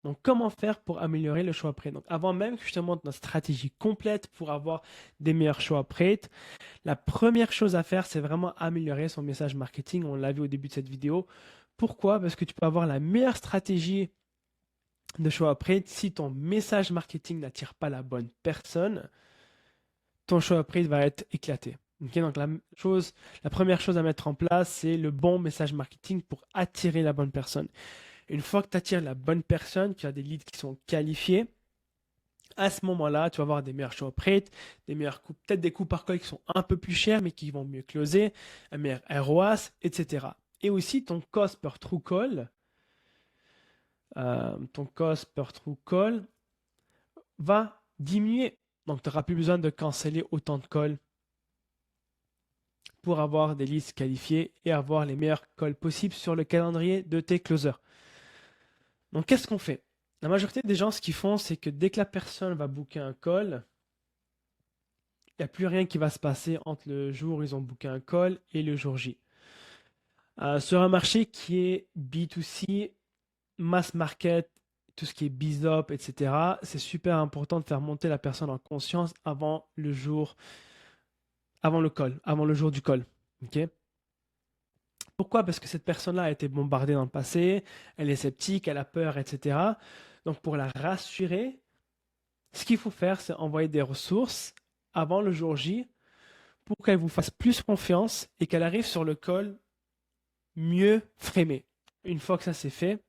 Donc, comment faire pour améliorer le choix prêt? Donc, avant même que je te montre notre stratégie complète pour avoir des meilleurs choix prêts, la première chose à faire, c'est vraiment améliorer son message marketing. On l'a vu au début de cette vidéo. Pourquoi? Parce que tu peux avoir la meilleure stratégie de choix prêt. Si ton message marketing n'attire pas la bonne personne, ton choix prêt va être éclaté. Okay, donc la première chose à mettre en place, c'est le bon message marketing pour attirer la bonne personne. Une fois que tu attires la bonne personne, tu as des leads qui sont qualifiés. À ce moment-là, tu vas avoir des meilleurs choix prêts, des meilleurs coûts, peut-être des coûts par call qui sont un peu plus chers, mais qui vont mieux closer, un meilleur ROAS, etc. Et aussi, ton cost per true call va diminuer. Donc, tu n'auras plus besoin de canceller autant de calls pour avoir des listes qualifiées et avoir les meilleurs calls possibles sur le calendrier de tes closers. Donc, qu'est-ce qu'on fait? La majorité des gens, ce qu'ils font, c'est que dès que la personne va booker un call, il n'y a plus rien qui va se passer entre le jour où ils ont booké un call et le jour J. Sur un marché qui est B2C, mass market, tout ce qui est BizOp, etc., c'est super important de faire monter la personne en conscience avant le call, avant le jour du call. Ok. Pourquoi? Parce que cette personne-là a été bombardée dans le passé, elle est sceptique, elle a peur, etc. Donc pour la rassurer, ce qu'il faut faire, c'est envoyer des ressources avant le jour J pour qu'elle vous fasse plus confiance et qu'elle arrive sur le call mieux framée. Une fois que ça c'est fait,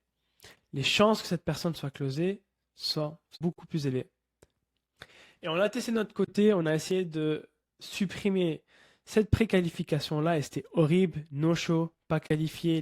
les chances que cette personne soit closée sont beaucoup plus élevées. Et on a testé de notre côté, on a essayé de supprimer cette préqualification-là et c'était horrible, no show, pas qualifié,